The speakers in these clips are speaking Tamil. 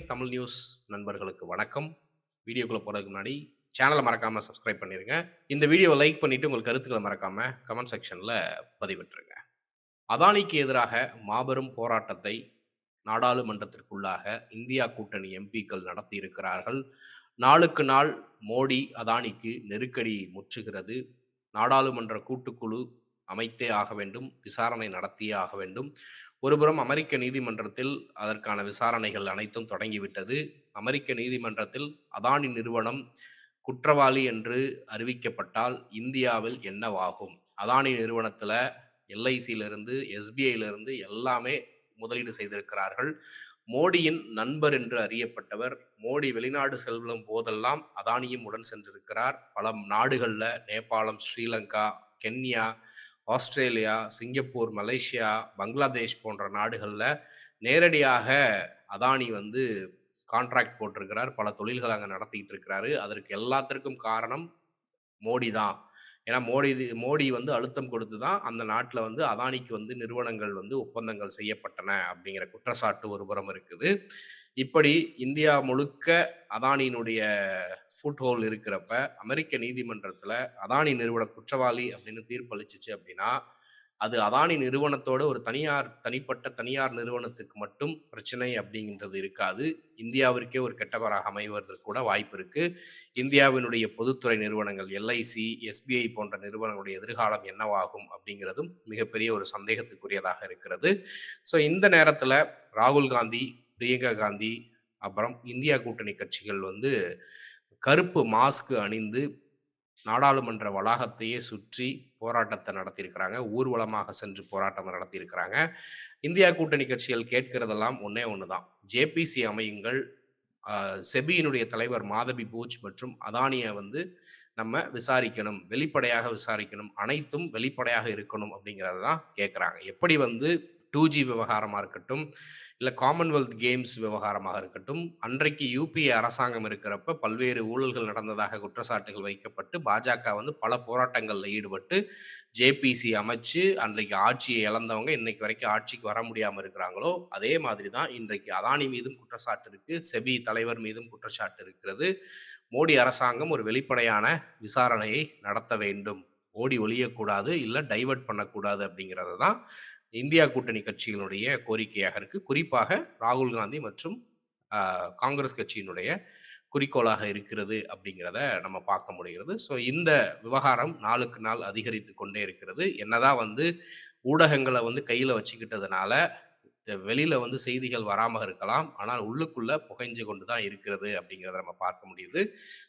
தமிழ் நியூஸ் நண்பர்களுக்கு வணக்கம். வீடியோக்குள்ள போறதுக்கு முன்னாடி சேனலை மறக்காம சப்ஸ்கிரைப் பண்ணிருங்க. இந்த வீடியோவை லைக் பண்ணிட்டு உங்கள் கருத்துக்களை மறக்காம கமெண்ட் செக்ஷன்ல பதிவிட்டுருங்க. அதானிக்கு எதிராக மாபெரும் போராட்டத்தை நாடாளுமன்றத்திற்குள்ளாக இந்தியா கூட்டணி எம்பிக்கள் நடத்தியிருக்கிறார்கள். நாளுக்கு நாள் மோடி, அதானிக்கு நெருக்கடி முற்றுகிறது. நாடாளுமன்ற கூட்டுக்குழு அமைத்தே ஆக வேண்டும். விசாரணை நடத்தியே ஆக வேண்டும். ஒருபுறம் அமெரிக்க நீதிமன்றத்தில் அதற்கான விசாரணைகள் அனைத்தும் தொடங்கிவிட்டது. அமெரிக்க நீதிமன்றத்தில் அதானி நிறுவனம் குற்றவாளி என்று அறிவிக்கப்பட்டால் இந்தியாவில் என்னவாகும்? அதானி நிறுவனத்தில எல்ஐசியிலிருந்து, எஸ்பிஐயிலிருந்து எல்லாமே முதலீடு செய்திருக்கிறார்கள். மோடியின் நண்பர் என்று அறியப்பட்டவர். மோடி வெளிநாடு செல்லும் போதெல்லாம் அதானியும் உடன் சென்றிருக்கிறார். பல நாடுகள்ல நேபாளம், Sri Lanka, Kenya, Australia, Singapore, Malaysia, Bangladesh போன்ற நாடுகள்ல நேரடியாக அதானி வந்து கான்ட்ராக்ட் போட்டிருக்கிறார். பல தொழில்கள் அங்க நடத்திட்டு இருக்கிறாரு. அதற்கு எல்லாத்திற்கும் காரணம் மோடி தான். ஏன்னா மோடி வந்து அழுத்தம் கொடுத்து தான் அந்த நாட்ல வந்து அதானிக்கு வந்து நிறுவனங்கள் வந்து ஒப்பந்தங்கள் செய்யப்பட்டன அப்படிங்கிற குற்றச்சாட்டு ஒரு புறம் இருக்குது. இப்படி இந்தியா முழுக்க அதானியினுடைய ஃபுட் ஹோல் இருக்கிறப்ப, அமெரிக்க நீதிமன்றத்தில அதானி நிறுவனம் குற்றவாளி அப்படின்னு தீர்ப்பளிச்சுச்சு அப்படின்னா, அது அதானி நிறுவனத்தோட ஒரு தனிப்பட்ட தனியார் நிறுவனத்துக்கு மட்டும் பிரச்சனை அப்படிங்கிறது இருக்காது. இந்தியாவிற்கே ஒரு கெட்ட பேராக அமைவதற்கு கூட வாய்ப்பு இருக்கு. இந்தியாவினுடைய பொதுத்துறை நிறுவனங்கள் எல்ஐசி, எஸ்பிஐ போன்ற நிறுவனங்களுடைய எதிர்காலம் என்னவாகும் அப்படிங்கிறதும் மிகப்பெரிய ஒரு சந்தேகத்துக்குரியதாக இருக்கிறது. ஸோ இந்த நேரத்தில ராகுல் காந்தி, பிரியங்கா காந்தி, அப்புறம் இந்தியா கூட்டணி கட்சிகள் வந்து கருப்பு மாஸ்க் அணிந்து நாடாளுமன்ற வளாகத்தையே சுற்றி போராட்டத்தை நடத்தியிருக்கிறாங்க. ஊர்வலமாக சென்று போராட்டம் நடத்தியிருக்கிறாங்க. இந்தியா கூட்டணி கட்சிகள் கேட்கிறதெல்லாம் ஒண்ணே ஒண்ணு தான். ஜேபிசி அமையுங்கள். செபியினுடைய தலைவர் மாதவி பூஜ் மற்றும் அதானிய வந்து நம்ம விசாரிக்கணும். வெளிப்படையாக விசாரிக்கணும். அனைத்தும் வெளிப்படையாக இருக்கணும் அப்படிங்கிறத தான் கேட்குறாங்க. எப்படி வந்து 2G விவகாரமா இருக்கட்டும், இல்ல காமன்வெல்த் கேம்ஸ் விவகாரமாக இருக்கட்டும், அன்றைக்கு யுபிஏ அரசாங்கம் இருக்கிறப்ப பல்வேறு ஊழல்கள் நடந்ததாக குற்றச்சாட்டுகள் வைக்கப்பட்டு, பாஜக வந்து பல போராட்டங்கள்ல ஈடுபட்டு, ஜேபிசி அமைச்சு அன்றைக்கு ஆட்சியை இழந்தவங்க இன்னைக்கு வரைக்கும் ஆட்சிக்கு வர முடியாம இருக்கிறாங்களோ, அதே மாதிரி தான் இன்றைக்கு அதானி மீதும் குற்றச்சாட்டு இருக்கு. செபி தலைவர் மீதும் குற்றச்சாட்டு இருக்கிறது. மோடி அரசாங்கம் ஒரு வெளிப்படையான விசாரணையை நடத்த வேண்டும். ஓடி ஒளியக்கூடாது, இல்ல டைவர்ட் பண்ணக்கூடாது அப்படிங்கிறது தான் இந்தியா கூட்டணி கட்சிகளுடைய கோரிக்கையாக இருக்கு. குறிப்பாக ராகுல் காந்தி மற்றும் காங்கிரஸ் கட்சியினுடைய குறிக்கோளாக இருக்கிறது அப்படிங்கிறத நம்ம பார்க்க முடிகிறது. ஸோ இந்த விவகாரம் நாளுக்கு நாள் அதிகரித்து கொண்டே இருக்கிறது. என்னதான் வந்து ஊடகங்கள வந்து கையில வச்சுக்கிட்டதுனால வெளியில வந்து செய்திகள் வராம இருக்கலாம். ஆனால் உள்ளுக்குள்ள புகைஞ்சு கொண்டு தான் இருக்கிறது அப்படிங்கிறத நம்ம பார்க்க முடியுது.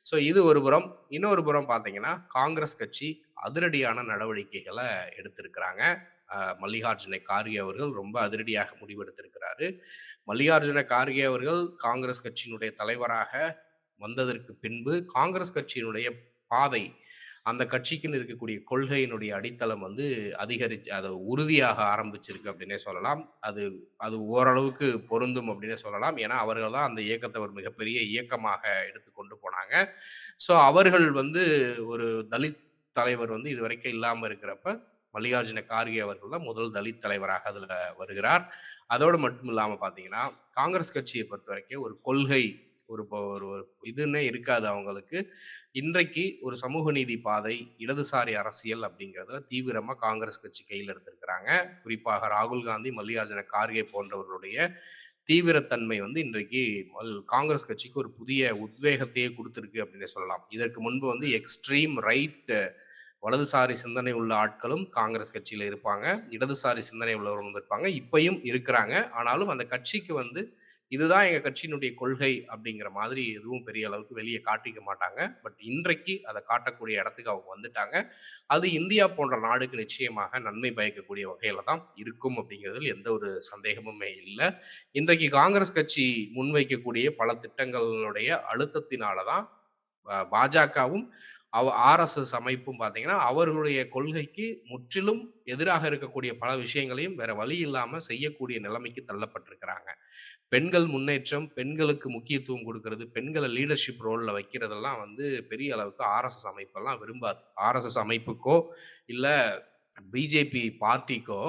ஸோ இது ஒரு புறம். இன்னொரு புறம் பார்த்தீங்கன்னா, காங்கிரஸ் கட்சி அதிரடியான நடவடிக்கைகள எடுத்திருக்கிறாங்க. மல்லிகார்ஜுன கார்கே அவர்கள் ரொம்ப அதிரடியாக முடிவெடுத்திருக்கிறாரு. மல்லிகார்ஜுன கார்கே அவர்கள் காங்கிரஸ் கட்சியினுடைய தலைவராக வந்ததற்கு பின்பு, காங்கிரஸ் கட்சியினுடைய பாதை, அந்த கட்சிக்குன்னு இருக்கக்கூடிய கொள்கையினுடைய அடித்தளம் வந்து அது உறுதியாக ஆரம்பிச்சிருக்கு அப்படின்னே சொல்லலாம். அது அது ஓரளவுக்கு பொருந்தும் அப்படின்னே சொல்லலாம். ஏன்னா, அவர்கள் தான் அந்த இயக்கத்த ஒரு மிகப்பெரிய இயக்கமாக எடுத்து கொண்டு போனாங்க. ஸோ, அவர்கள் வந்து ஒரு தலித் தலைவர் வந்து இதுவரைக்கும் இல்லாம இருக்கிறப்ப, மல்லிகார்ஜுன கார்கே அவர்கள் தான் முதல் தலித் தலைவராக அதுல வருகிறார். அதோடு மட்டும் இல்லாம பார்த்தீங்கன்னா, காங்கிரஸ் கட்சிய பொறுத்தவரைக்கும் ஒரு கொள்கை, ஒரு ஒரு ஒரு இதுன்னே இருக்காது அவங்களுக்கு. இன்றைக்கு ஒரு சமூக நீதி பாதை, இடதுசாரி அரசியல் அப்படிங்கிறத தீவிரமா காங்கிரஸ் கட்சி கையில எடுத்திருக்கிறாங்க. குறிப்பாக ராகுல் காந்தி, மல்லிகார்ஜுன கார்கே போன்றவர்களுடைய தீவிரத்தன்மை வந்து இன்றைக்கு காங்கிரஸ் கட்சிக்கு ஒரு புதிய உத்வேகத்தையே குடுத்திருக்கு அப்படின்னே சொல்லலாம். இதற்கு முன்பு வந்து எக்ஸ்ட்ரீம் ரைட் வலதுசாரி சிந்தனை உள்ள ஆட்களும் காங்கிரஸ் கட்சியில இருப்பாங்க. இடதுசாரி சிந்தனை உள்ளவர்களும் இருப்பாங்க. இப்பயும் இருக்கிறாங்க. ஆனாலும் அந்த கட்சிக்கு வந்து இதுதான் எங்க கட்சியினுடைய கொள்கை அப்படிங்கிற மாதிரி எதுவும் பெரிய அளவுக்கு வெளிய காட்டிக்க மாட்டாங்க. பட் இன்றைக்கு அத காட்டக்கூடிய இடத்துக்கு அவங்க வந்துட்டாங்க. அது இந்தியா போன்ற நாடுக்கு நிச்சயமாக நன்மை பயக்கக்கூடிய வகையில தான் இருக்கும் அப்படிங்கிறதில் எந்த ஒரு சந்தேகமுமே இல்ல. இன்றைக்கு காங்கிரஸ் கட்சி முன்வைக்கக்கூடிய பல திட்டங்களுடைய அழுத்தத்தினால தான் பாஜகவும் ஆர்எஸ்எஸ் அமைப்பும் பார்த்தீங்கன்னா, அவர்களுடைய கொள்கைக்கு முற்றிலும் எதிராக இருக்கக்கூடிய பல விஷயங்களையும் வேற வழி இல்லாம செய்யக்கூடிய நிலைமைக்கு தள்ளப்பட்டிருக்கிறாங்க. பெண்கள் முன்னேற்றம், பெண்களுக்கு முக்கியத்துவம் குடுக்கிறது, பெண்கள லீடர்ஷிப் ரோல்ல வைக்கிறதெல்லாம் வந்து பெரிய அளவுக்கு ஆர்எஸ்எஸ் அமைப்பெல்லாம் விரும்பாது. ஆர்எஸ்எஸ் அமைப்புக்கோ, இல்ல பிஜேபி பார்ட்டிக்கோ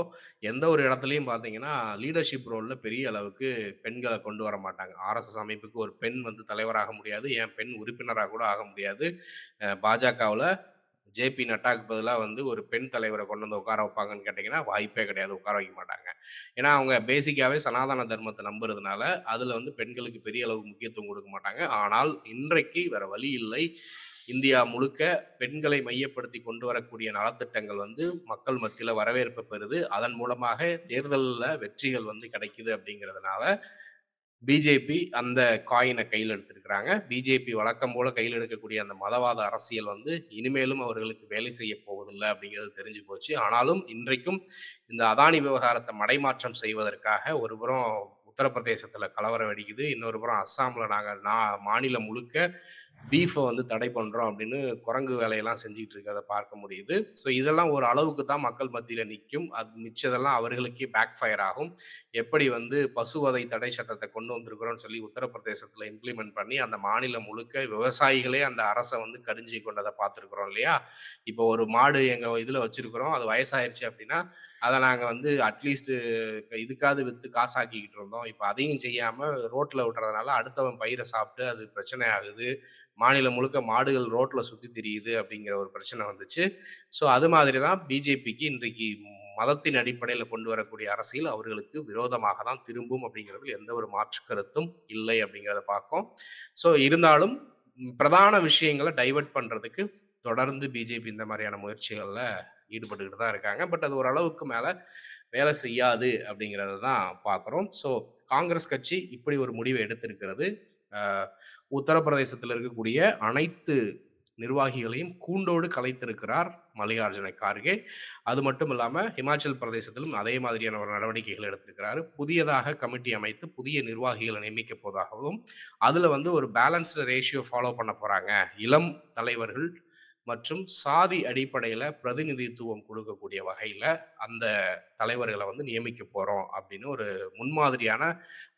எந்த ஒரு இடத்துலயும் பார்த்தீங்கன்னா, லீடர்ஷிப் ரோல்ல பெரிய அளவுக்கு பெண்கள கொண்டு வர மாட்டாங்க. ஆர்எஸ்எஸ் அமைப்புக்கு ஒரு பெண் வந்து தலைவராக முடியாது. ஏன் பெண் உறுப்பினரா கூட ஆக முடியாது. பாஜகவுல ஜேபி நட்டாக்கு பதிலா வந்து ஒரு பெண் தலைவர கொண்டு வந்து உட்கார வைப்பாங்கன்னு கேட்டீங்கன்னா, வாய்ப்பே கிடையாது. உட்கார வைக்க மாட்டாங்க. ஏன்னா, அவங்க பேசிக்காவே சனாதன தர்மத்த நம்புறதுனால, அதுல வந்து பெண்களுக்கு பெரிய அளவுக்கு முக்கியத்துவம் குடுக்க மாட்டாங்க. ஆனால், இன்றைக்கு வேற வழி இல்லை. இந்தியா முழுக்க பெண்களை மையப்படுத்தி கொண்டு வரக்கூடிய நலத்திட்டங்கள் வந்து மக்கள் மத்தியில வரவேற்பு பெறுது. அதன் மூலமாக தேர்தல்ல வெற்றிகள் வந்து கிடைக்குது அப்படிங்கிறதுனால, பிஜேபி அந்த காயின கையில எடுத்திருக்கிறாங்க. பிஜேபி வழக்கம் போல கையில எடுக்கக்கூடிய அந்த மதவாத அரசியல் வந்து இனிமேலும் அவர்களுக்கு வேலை செய்ய போவதில்ல அப்படிங்கிறது தெரிஞ்சு போச்சு. ஆனாலும் இன்றைக்கும் இந்த அதானி விவகாரத்த மடைமாற்றம் செய்வதற்காக ஒருபுறம் உத்தரப்பிரதேசத்தில கலவரம் வெடிக்குது. இன்னொரு புறம் அஸ்ஸாம்ல மாநிலம் முழுக்க பீஃப வந்து தடை பண்றோம் அப்படின்னு குரங்கு வேலையெல்லாம் செஞ்சுட்டு இருக்கிறத பார்க்க முடியுது. ஸோ இதெல்லாம் ஒரு அளவுக்கு தான் மக்கள் மத்தியில நிக்கும். அது மிச்சதெல்லாம் அவர்களுக்கே பேக் ஃபயர் ஆகும். எப்படி வந்து பசுவதை தடை சட்டத்த கொண்டு வந்திருக்கிறோம்னு சொல்லி உத்தரப்பிரதேசத்தில இம்ப்ளிமெண்ட் பண்ணி, அந்த மாநிலம் முழுக்க விவசாயிகளே அந்த அரச வந்து கடிஞ்சு கொண்டத பார்த்துருக்கிறோம் இல்லையா? இப்போ ஒரு மாடு எங்க இதுல வச்சிருக்கிறோம். அது வயசாயிருச்சு அப்படின்னா, அத நாங்க வந்து அட்லீஸ்ட் இதுக்காவது வித்து காசாக்கிக்கிட்டு இருந்தோம். இப்ப அதையும் செய்யாம ரோட்ல விடுறதுனால அடுத்தவன் பயிர சாப்பிட்டு அது பிரச்சனை ஆகுது. மாநிலம் முழுக்க மாடுகள் ரோட்ல சுத்தி திரியுது அப்படிங்கிற ஒரு பிரச்சனை வந்துச்சு. ஸோ அது மாதிரி தான் பிஜேபிக்கு இன்றைக்கு மதத்தின் அடிப்படையில கொண்டு வரக்கூடிய அரசியல் அவர்களுக்கு விரோதமாக தான் திரும்பும் அப்படிங்கிறதில் எந்த ஒரு மாற்று கருத்தும் இல்லை அப்படிங்கிறத பார்க்கோம். ஸோ இருந்தாலும் பிரதான விஷயங்கள டைவர்ட் பண்றதுக்கு தொடர்ந்து பிஜேபி இந்த மாதிரியான முயற்சிகள்ல ஈடுபட்டுக்கிட்டு தான் இருக்காங்க. பட் அது ஓரளவுக்கு மேல வேலை செய்யாது அப்படிங்கிறத தான் பார்க்குறோம். ஸோ காங்கிரஸ் கட்சி இப்படி ஒரு முடிவை எடுத்திருக்கிறது. அ உத்தரப்பிரதேசத்தில இருக்கக்கூடிய அனைத்து நிர்வாகிகளையும் கூண்டோடு கலைத்திருக்கிறார் மல்லிகார்ஜுன கார்கே. அது மட்டும் இல்லாம ஹிமாச்சல் பிரதேசத்திலும் அதே மாதிரியான ஒரு நடவடிக்கைகள் எடுத்திருக்கிறாரு. புதியதாக கமிட்டி அமைத்து புதிய நிர்வாகிகள நியமிக்கப் போவதாகவும், அதுல வந்து ஒரு பேலன்ஸ்டு ரேஷியோ ஃபாலோ பண்ண போறாங்க. இளம் தலைவர்கள் மற்றும் சாதி அடிப்படையில பிரதிநிதித்துவம் கொடுக்கக்கூடிய வகையில அந்த தலைவர்கள வந்து நியமிக்க போறோம் அப்படின்னு ஒரு முன்மாதிரியான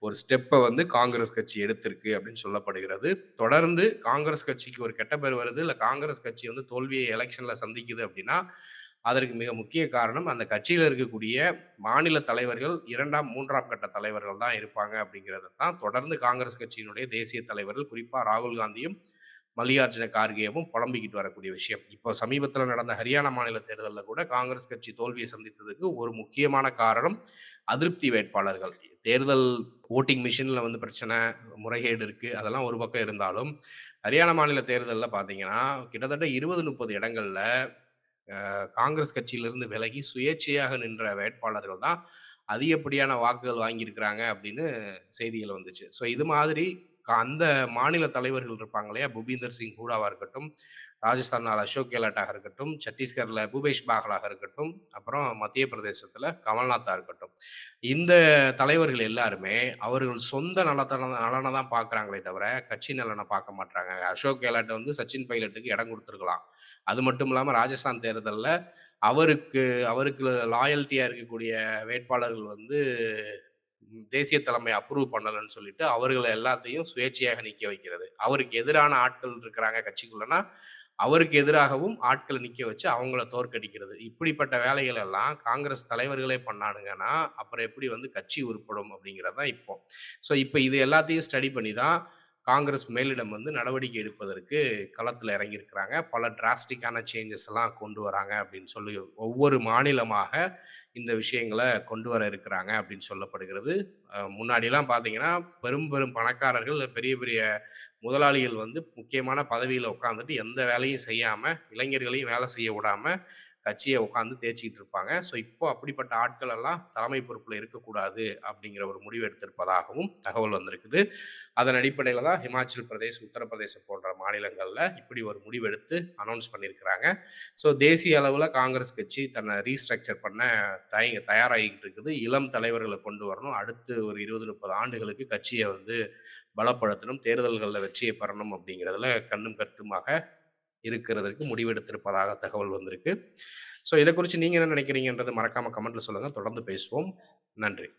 ஒரு ஸ்டெப்ப வந்து காங்கிரஸ் கட்சி எடுத்திருக்கு அப்படின்னு சொல்லப்படுகிறது. தொடர்ந்து காங்கிரஸ் கட்சிக்கு ஒரு கெட்ட பேர் வருது, இல்ல காங்கிரஸ் கட்சி வந்து தோல்வியை எலக்ஷன்ல சந்திக்குது அப்படின்னா, அதற்கு மிக முக்கிய காரணம் அந்த கட்சியில இருக்கக்கூடிய மாநில தலைவர்கள் 2ஆம், 3ஆம் கட்ட தலைவர்கள் தான் இருப்பாங்க அப்படிங்கிறத தான் தொடர்ந்து காங்கிரஸ் கட்சியினுடைய தேசிய தலைவர்கள் குறிப்பா ராகுல் காந்தியும், மல்லிகார்ஜுன கார்கேவும் புலம்பிக்கிட்டு வரக்கூடிய விஷயம். இப்போ சமீபத்தில நடந்த ஹரியானா மாநில தேர்தல்ல கூட காங்கிரஸ் கட்சி தோல்வியை சந்தித்ததுக்கு ஒரு முக்கியமான காரணம் அதிருப்தி வேட்பாளர்கள். தேர்தல் வோட்டிங் மிஷின்ல வந்து பிரச்சனை, முறைகேடு இருக்கு. அதெல்லாம் ஒரு பக்கம் இருந்தாலும், ஹரியானா மாநில தேர்தல்ல பார்த்தீங்கன்னா, கிட்டத்தட்ட 20, 30 இடங்கள்ல காங்கிரஸ் கட்சியிலிருந்து விலகி சுயேட்சையாக நின்ற வேட்பாளர்கள் தான் அதிகப்படியான வாக்குகள் வாங்கியிருக்கிறாங்க அப்படின்னு செய்திகள் வந்துச்சு. ஸோ இது மாதிரி அந்த மாநில தலைவர்கள் இருப்பாங்க இல்லையா? பூபீந்தர் சிங் ஹூடாவா இருக்கட்டும், ராஜஸ்தான்ல அசோக் கெலாட்டாக இருக்கட்டும், சத்தீஸ்கர்ல பூபேஷ் பாகலாக இருக்கட்டும், அப்புறம் மத்திய பிரதேசத்தில கமல்நாத்தா இருக்கட்டும். இந்த தலைவர்கள் எல்லாருமே அவர்கள் சொந்த நலன தான் பார்க்குறாங்களே தவிர, கட்சி நலன பார்க்க மாட்றாங்க. அசோக் கெலாட் வந்து சச்சின் பைலட்டுக்கு இடம் குடுத்துருக்கலாம். அது மட்டும் இல்லாம ராஜஸ்தான் தேர்தல்ல அவருக்கு அவருக்கு லாயல்ட்டியா இருக்கக்கூடிய வேட்பாளர்கள் வந்து தேசிய தலைமை அப்ரூவ் பண்ணலன்னு சொல்லிட்டு, அவர்கள எல்லாத்தையும் சுயேட்சையாக நிக்க வைக்கிறது. அவருக்கு எதிரான ஆட்கள் இருக்கிறாங்க கட்சிக்குள்ளனா, அவருக்கு எதிராகவும் ஆட்கள நிக்க வச்சு அவங்கள தோற்கடிக்கிறது. இப்படிப்பட்ட வேலைகள் எல்லாம் காங்கிரஸ் தலைவர்களே பண்ணானுங்கன்னா, அப்புறம் எப்படி வந்து கட்சி உருப்படும் அப்படிங்கிறது தான் இப்போ. ஸோ இப்ப இது எல்லாத்தையும் ஸ்டடி பண்ணி தான் காங்கிரஸ் மேலிடம் வந்து நடவடிக்கை எடுப்பதற்கு களத்துல இறங்கியிருக்கிறாங்க. பல டிராஸ்டிக்கான சேஞ்சஸ் எல்லாம் கொண்டு வராங்க அப்படின்னு சொல்லி ஒவ்வொரு மாநிலமாக இந்த விஷயங்கள கொண்டு வர இருக்கிறாங்க அப்படின்னு சொல்லப்படுகிறது. முன்னாடிலாம் பார்த்தீங்கன்னா, பெரும் பெரும் பணக்காரர்கள், பெரிய பெரிய முதலாளிகள் வந்து முக்கியமான பதவியில உட்கார்ந்துட்டு எந்த வேலையும் செய்யாம, இளைஞர்களையும் வேலை செய்ய விடாம, கட்சிய உட்கார்ந்து தேய்ச்சிக்கிட்டு இருப்பாங்க. ஸோ, இப்போ அப்படிப்பட்ட ஆட்கள் எல்லாம் தலைமை பொறுப்புல இருக்கக்கூடாது அப்படிங்கிற ஒரு முடிவு எடுத்திருப்பதாகவும் தகவல் வந்திருக்குது. அதன் அடிப்படையில தான் ஹிமாச்சல் பிரதேஷ், உத்தரப்பிரதேசம் போன்ற மாநிலங்கள்ல இப்படி ஒரு முடிவெடுத்து அனௌன்ஸ் பண்ணியிருக்கிறாங்க. ஸோ, தேசிய அளவுல காங்கிரஸ் கட்சி தன்னை ரீஸ்ட்ரக்சர் பண்ண தயாராகிக்கிட்டு இருக்குது. இளம் தலைவர்கள கொண்டு வரணும். அடுத்து ஒரு 20, 30 ஆண்டுகளுக்கு கட்சிய வந்து பலப்படுத்தணும். தேர்தல்கள்ல வெற்றியை பெறணும் அப்படிங்கிறதுல கண்ணும் கருத்துமாக இருக்கிறதற்கு முடிவெடுத்திருப்பதாக தகவல் வந்திருக்கு. ஸோ இத குறிச்சு நீங்க என்ன நினைக்கிறீங்கன்றது மறக்காம கமெண்ட்ல சொல்லுங்க. தொடர்ந்து பேசுவோம். நன்றி.